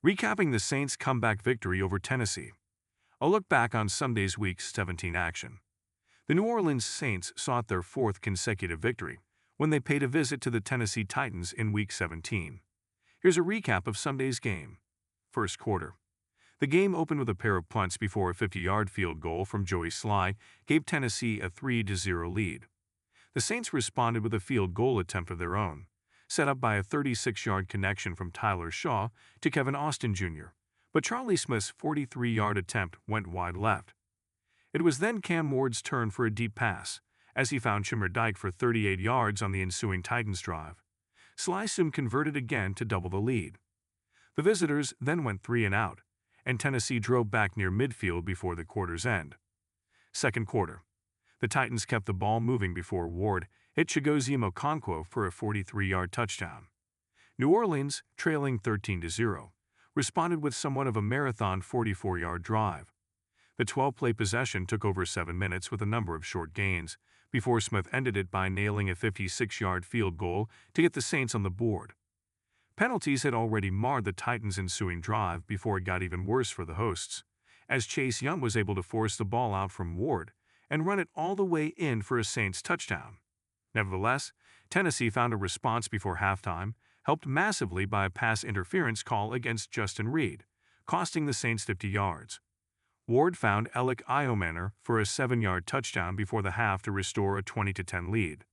Recapping the Saints' comeback victory over Tennessee. A look back on Sunday's Week 17 action. The New Orleans Saints sought their fourth consecutive victory when they paid a visit to the Tennessee Titans in Week 17. Here's a recap of Sunday's game. First quarter. The game opened with a pair of punts before a 50-yard field goal from Joey Slye gave Tennessee a 3-0 lead. The Saints responded with a field goal attempt of their own, set up by a 36-yard connection from Tyler Shough to Kevin Austin Jr., but Charlie Smyth's 43-yard attempt went wide left. It was then Cam Ward's turn for a deep pass, as he found Chimere Dike for 38 yards on the ensuing Titans drive. Slye soon converted again to double the lead. The visitors then went 3 and out, and Tennessee drove back near midfield before the quarter's end. Second quarter. The Titans kept the ball moving before Ward hit Chigoziem Okonkwo for a 43-yard touchdown. New Orleans, trailing 13-0, responded with somewhat of a marathon 44-yard drive. The 12-play possession took over 7 minutes with a number of short gains, before Smith ended it by nailing a 56-yard field goal to get the Saints on the board. Penalties had already marred the Titans' ensuing drive before it got even worse for the hosts, as Chase Young was able to force the ball out from Ward and run it all the way in for a Saints touchdown. Nevertheless, Tennessee found a response before halftime, helped massively by a pass interference call against Justin Reed, costing the Saints 50 yards. Ward found Alec Iomanner for a 7-yard touchdown before the half to restore a 20-10 lead.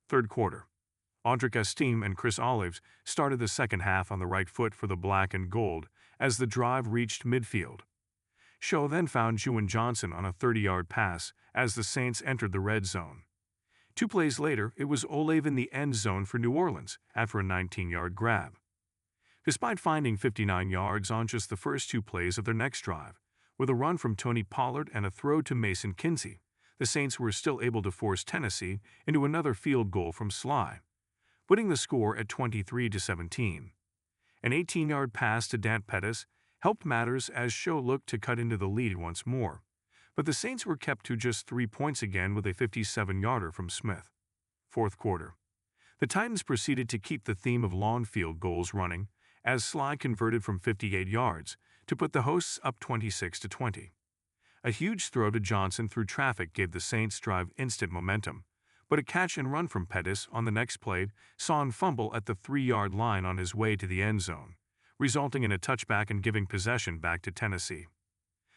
Third quarter. Audric Estime and Chris Olives started the second half on the right foot for the black and gold as the drive reached midfield. Shough then found Juwan Johnson on a 30-yard pass as the Saints entered the red zone. 2 plays later, it was Olave in the end zone for New Orleans after a 19-yard grab. Despite finding 59 yards on just the first 2 plays of their next drive, with a run from Tony Pollard and a throw to Mason Kinsey, the Saints were still able to force Tennessee into another field goal from Slye, putting the score at 23-17. An 18-yard pass to Dante Pettis helped matters as Shough looked to cut into the lead once more, but the Saints were kept to just 3 points again with a 57-yarder from Smith. Fourth quarter. The Titans proceeded to keep the theme of long field goals running as Slye converted from 58 yards to put the hosts up 26-20. A huge throw to Johnson through traffic gave the Saints' drive instant momentum, but a catch and run from Pettis on the next play saw him fumble at the 3-yard line on his way to the end zone, resulting in a touchback and giving possession back to Tennessee.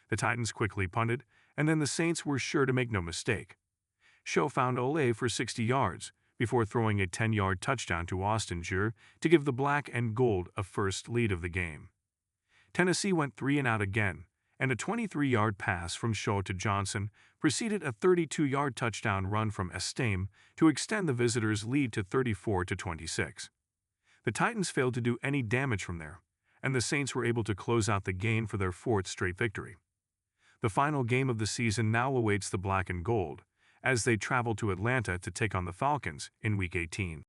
The Titans quickly punted, and then the Saints were sure to make no mistake. Shough found Olave for 60 yards before throwing a 10-yard touchdown to Austin Jr. to give the black and gold a first lead of the game. Tennessee went 3 and out again, and a 23-yard pass from Shough to Johnson preceded a 32-yard touchdown run from Estime to extend the visitors' lead to 34-26. The Titans failed to do any damage from there, and the Saints were able to close out the game for their 4th straight victory. The final game of the season now awaits the black and gold, as they travel to Atlanta to take on the Falcons in Week 18.